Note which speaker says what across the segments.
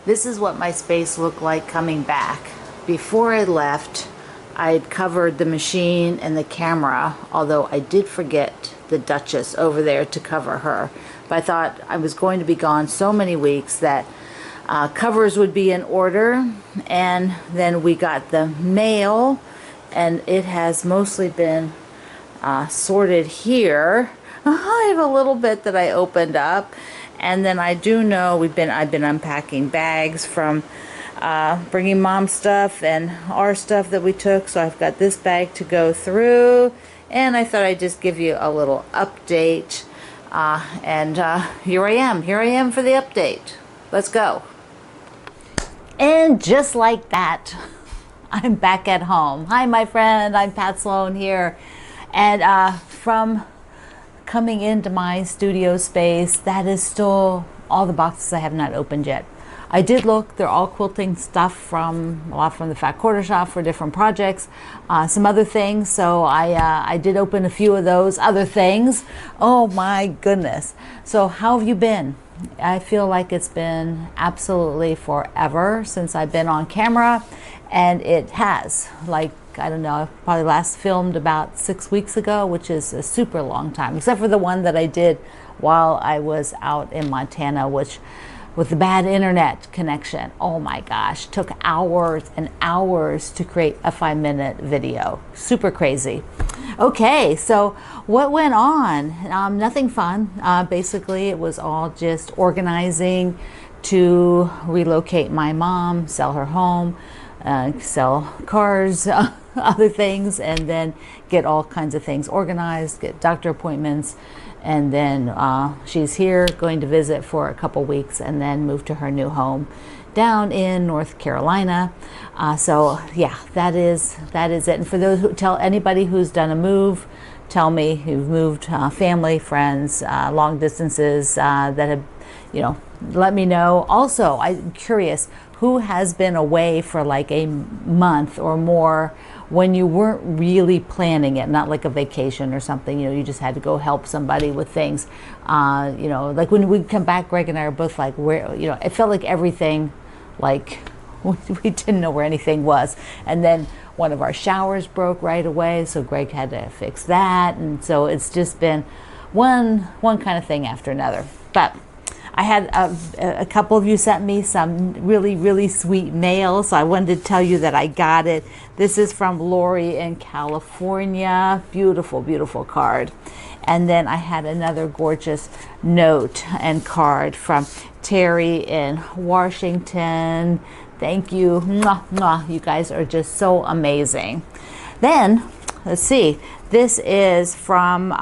Speaker 1: This is what my space looked like coming back. Before I left, I'd covered the machine and the camera, although I did forget the Duchess over there to cover her. But I thought I was going to be gone so many weeks that covers would be in order. And then we got the mail, and it has mostly been sorted here. I have a little bit that I opened up. And then I do know I've been unpacking bags from bringing Mom's stuff and our stuff that we took. So I've got this bag to go through, and I thought I'd just give you a little update. Here I am for the update. Let's go. And just like that, I'm back at home. Hi, my friend. I'm Pat Sloan here, and from coming into my studio space, that is still all the boxes I have not opened yet. I did look, they're all quilting stuff a lot from the Fat Quarter Shop for different projects, some other things, so I did open a few of those other things. Oh my goodness. So how have you been? I feel like it's been absolutely forever since I've been on camera, and it has, like, I don't know, probably last filmed about 6 weeks ago, which is a super long time, except for the one that I did while I was out in Montana, which with the bad internet connection, oh my gosh, took hours and hours to create a 5-minute video. Super crazy. Okay, so what went on? Nothing fun. Basically, it was all just organizing to relocate my mom, sell her home, sell cars, other things, and then get all kinds of things organized, get doctor appointments, and then she's here going to visit for a couple weeks and then move to her new home down in North Carolina. So yeah, that is it. And for those who tell anybody who's done a move, tell me who've moved, family, friends, long distances, that have, let me know. Also, I'm curious, who has been away for like a month or more when you weren't really planning it, not like a vacation or something, you just had to go help somebody with things. Like when we come back, Greg and I are both like, where, it felt like everything, like we didn't know where anything was. And then one of our showers broke right away, so Greg had to fix that. And so it's just been one kind of thing after another. But I had a couple of you sent me some really, really sweet mail, so I wanted to tell you that I got it. This is from Lori in California. Beautiful, beautiful card. And then I had another gorgeous note and card from Terry in Washington. Thank you. Mwah, mwah. You guys are just so amazing. Then, let's see. This is from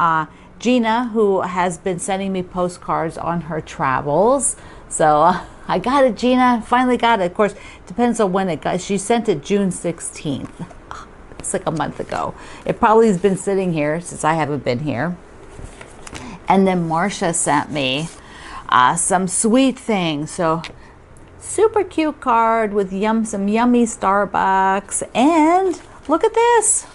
Speaker 1: Gina, who has been sending me postcards on her travels. So I got it, Gina. Finally got it. Of course, depends on when it got. She sent it June 16th. It's like a month ago. It probably has been sitting here since I haven't been here. And then Marcia sent me some sweet things. So super cute card with some yummy Starbucks. And look at this.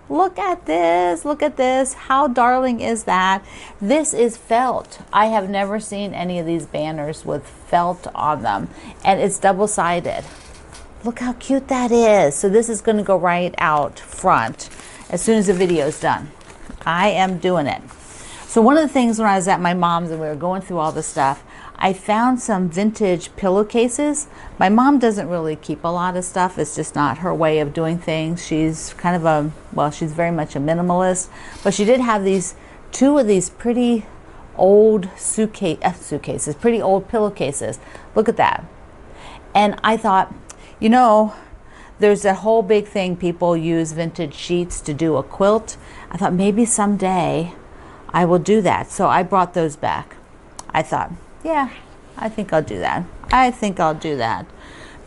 Speaker 1: Look at this, look at this. How darling is that? This is felt. I have never seen any of these banners with felt on them. And it's double-sided. Look how cute that is. So this is going to go right out front as soon as the video is done. I am doing it. So one of the things when I was at my mom's and we were going through all the stuff, I found some vintage pillowcases. My mom doesn't really keep a lot of stuff. It's just not her way of doing things. She's kind of she's very much a minimalist. But she did have two of these pretty old suitcases, pretty old pillowcases. Look at that. And I thought, there's a whole big thing. People use vintage sheets to do a quilt. I thought maybe someday I will do that. So I brought those back. I thought, yeah, I think I'll do that.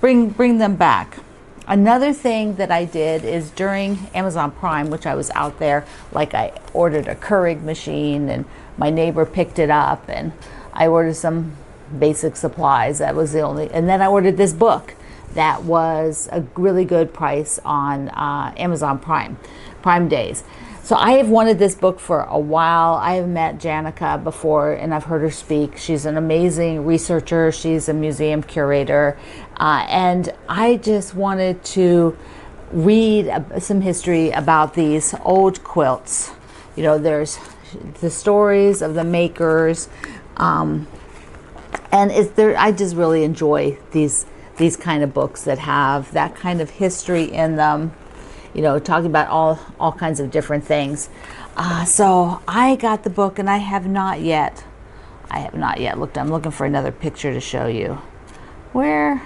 Speaker 1: Bring them back. Another thing that I did is during Amazon Prime, which I was out there, like I ordered a Keurig machine and my neighbor picked it up, and I ordered some basic supplies. That was the only, and then I ordered this book that was a really good price on Amazon Prime days. So I have wanted this book for a while. I have met Janica before and I've heard her speak. She's an amazing researcher. She's a museum curator. And I just wanted to read some history about these old quilts. You know, there's the stories of the makers. And I just really enjoy these kind of books that have that kind of history in them. You know, talking about all kinds of different things. So I got the book and I have not yet looked. I'm looking for another picture to show you. Where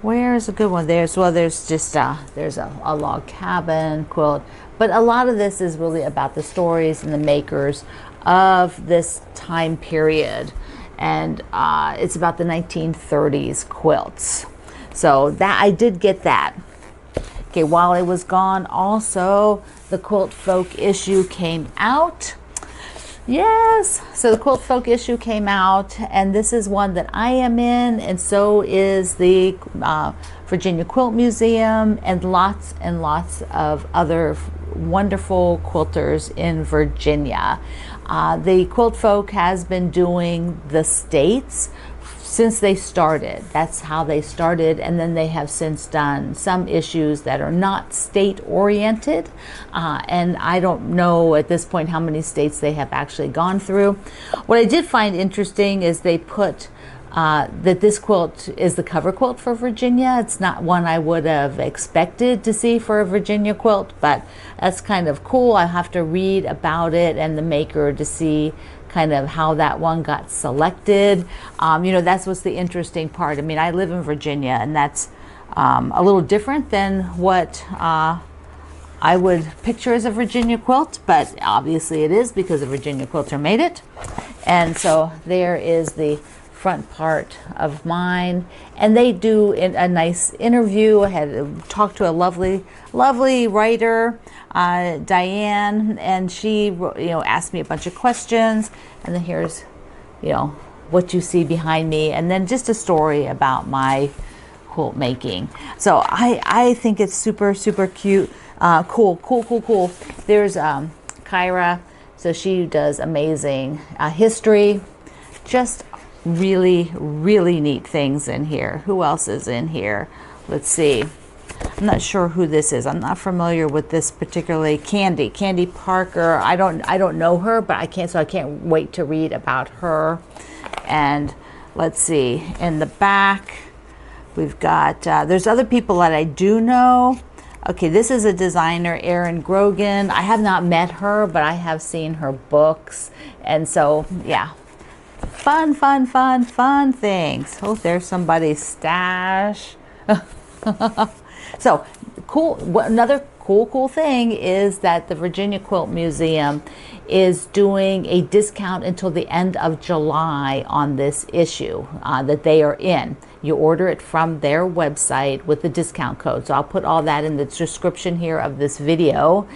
Speaker 1: is a good one? There's just there's a log cabin quilt, but a lot of this is really about the stories and the makers of this time period, and it's about the 1930s quilts. So that I did get that. Okay, while I was gone, also the Quiltfolk issue came out. Yes, so the Quiltfolk issue came out, and this is one that I am in, and so is the Virginia Quilt Museum, and lots of other wonderful quilters in Virginia. The Quiltfolk has been doing the states since they started. That's how they started, and then they have since done some issues that are not state oriented, and I don't know at this point how many states they have actually gone through. What I did find interesting is they put that this quilt is the cover quilt for Virginia. It's not one I would have expected to see for a Virginia quilt, but that's kind of cool. I have to read about it and the maker to see kind of how that one got selected. You know, that's what's the interesting part. I mean, I live in Virginia, and that's a little different than what I would picture as a Virginia quilt, but obviously it is because a Virginia quilter made it. And so there is the front part of mine, and they do a nice interview. I had talked to a lovely writer, Diane, and she, asked me a bunch of questions, and then here's, what you see behind me, and then just a story about my quilt making. So I think it's super cute, cool. There's Kyra, so she does amazing history, just really neat things in here. Who else is in here? Let's see. I'm not sure who this is. I'm not familiar with this particularly. Candy Parker. I don't know her, but I can't wait to read about her. And let's see. In the back, we've got there's other people that I do know. Okay, this is a designer, Erin Grogan. I have not met her, but I have seen her books, and so yeah. Fun things. Oh, there's somebody's stash. So cool. Another cool thing is that the Virginia Quilt Museum is doing a discount until the end of July on this issue that they are in. You order it from their website with the discount code. So I'll put all that in the description here of this video.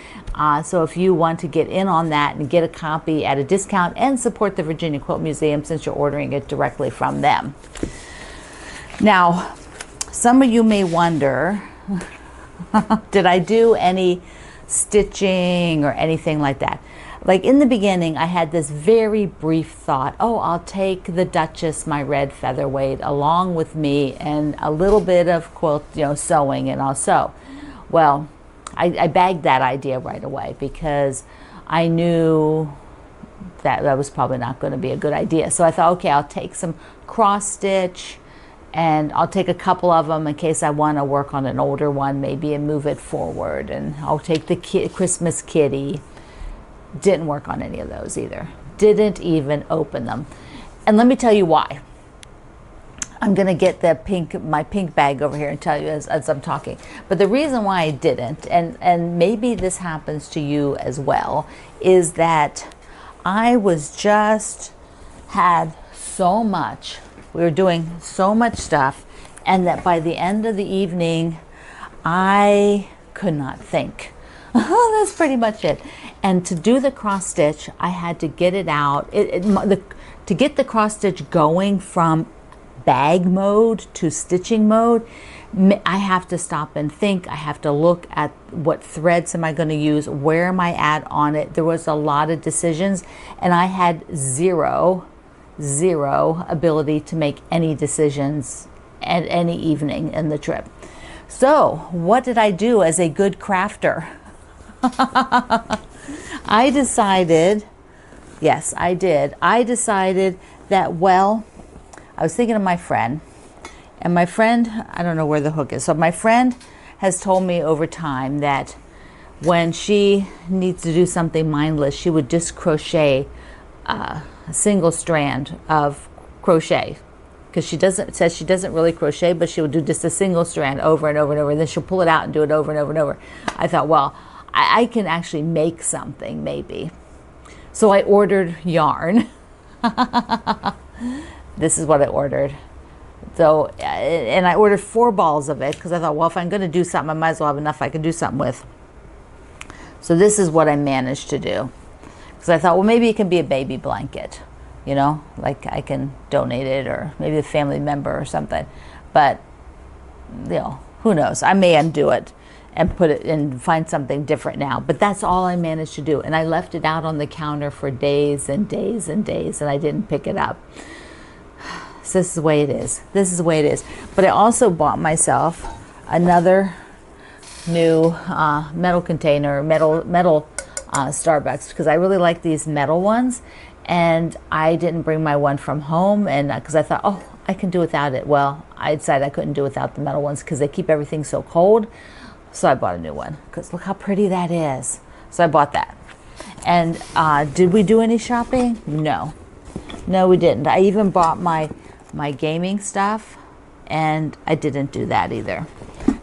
Speaker 1: So if you want to get in on that and get a copy at a discount and support the Virginia Quilt Museum since you're ordering it directly from them. Now, some of you may wonder, did I do any stitching or anything like that? Like in the beginning, I had this very brief thought, I'll take the Duchess, my red featherweight, along with me and a little bit of quilt, sewing, and I'll sew. Well, I bagged that idea right away because I knew that was probably not going to be a good idea. So I thought, okay, I'll take some cross stitch, and I'll take a couple of them in case I want to work on an older one maybe and move it forward. And I'll take the Christmas kitty. Didn't work on any of those either. Didn't even open them. And let me tell you why. I'm going to get my pink bag over here and tell you as I'm talking. But the reason why I didn't, and maybe this happens to you as well, is that I had so much. We were doing so much stuff, and that by the end of the evening, I could not think. That's pretty much it. And to do the cross stitch, I had to get it out. To get the cross stitch going from bag mode to stitching mode, I have to stop and think. I have to look at what threads am I going to use, where am I at on it. There was a lot of decisions, and I had zero ability to make any decisions at any evening in the trip. So what did I do as a good crafter? I decided, yes, I did. I decided that, well, I was thinking of my friend, and my friend, I don't know where the hook is. So my friend has told me over time that when she needs to do something mindless, she would just crochet a single strand of crochet, because she doesn't really crochet, but she would do just a single strand over and over and over, and then she'll pull it out and do it over and over and over. I thought, well, I can actually make something maybe. So I ordered yarn. This is what I ordered. So, and I ordered 4 balls of it, because I thought, well, if I'm going to do something, I might as well have enough I can do something with. So this is what I managed to do. Because I thought, well, maybe it can be a baby blanket, you know, like I can donate it, or maybe a family member or something. But, you know, who knows? I may undo it and put it and find something different now. But that's all I managed to do. And I left it out on the counter for days and days and days, and I didn't pick it up. So this is the way it is. This is the way it is. But I also bought myself another new metal container, metal Starbucks, because I really like these metal ones, and I didn't bring my one from home, and because I thought, oh, I can do without it. Well, I decided I couldn't do without the metal ones because they keep everything so cold. So I bought a new one, because look how pretty that is. So I bought that. And did we do any shopping? No, we didn't. I even bought my gaming stuff, and I didn't do that either,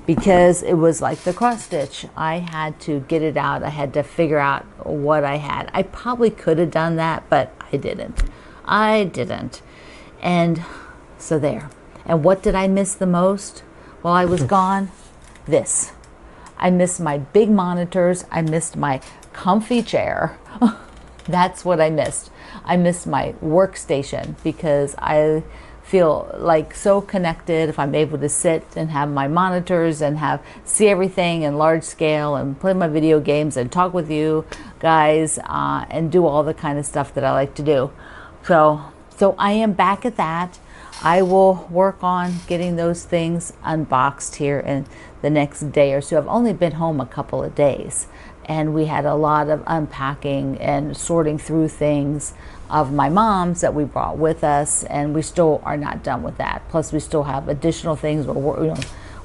Speaker 1: because it was like the cross stitch. I had to get it out. I had to figure out what I had. I probably could have done that, but I didn't. And so there. And what did I miss the most while I was gone? This. I missed my big monitors. I missed my comfy chair. That's what I missed. I missed my workstation, because I feel like so connected if I'm able to sit and have my monitors and see everything in large scale and play my video games and talk with you guys and do all the kind of stuff that I like to do. So I am back at that. I will work on getting those things unboxed here in the next day or so. I've only been home a couple of days, and we had a lot of unpacking and sorting through things of my mom's that we brought with us, and we still are not done with that. Plus, we still have additional things we're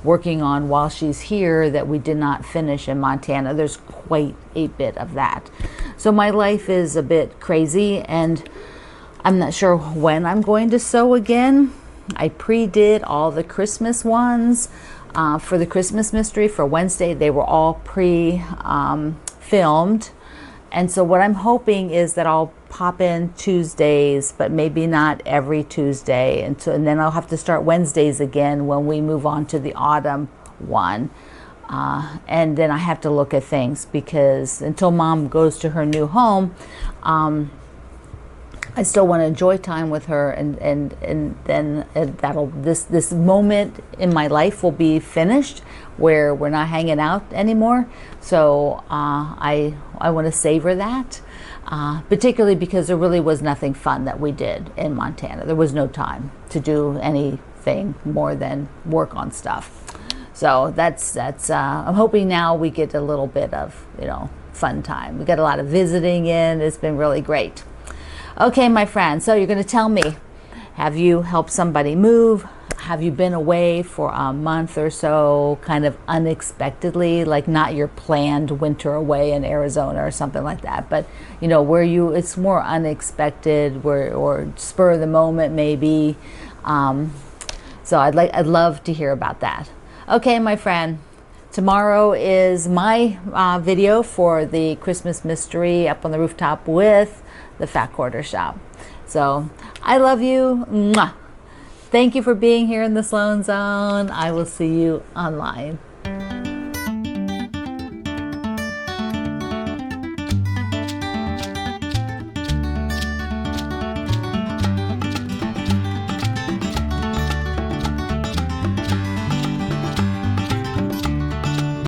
Speaker 1: working on while she's here that we did not finish in Montana. There's quite a bit of that. So my life is a bit crazy, and I'm not sure when I'm going to sew again. I pre-did all the Christmas ones for the Christmas mystery for Wednesday. They were all pre-filmed. And so what I'm hoping is that I'll pop in Tuesdays, but maybe not every Tuesday. And then I'll have to start Wednesdays again when we move on to the autumn one. And then I have to look at things, because until Mom goes to her new home, I still want to enjoy time with her, and then this moment in my life will be finished, where we're not hanging out anymore. So I want to savor that, particularly because there really was nothing fun that we did in Montana. There was no time to do anything more than work on stuff. So that's I'm hoping now we get a little bit of fun time. We got a lot of visiting in. It's been really great. Okay, my friend, so you're going to tell me, have you helped somebody move? Have you been away for a month or so, kind of unexpectedly, like not your planned winter away in Arizona or something like that, but where it's more unexpected, or spur of the moment maybe. So I'd love to hear about that. Okay, my friend. Tomorrow is my video for the Christmas mystery up on the rooftop with the Fat Quarter Shop. So I love you. Mwah. Thank you for being here in the Sloan Zone. I will see you online.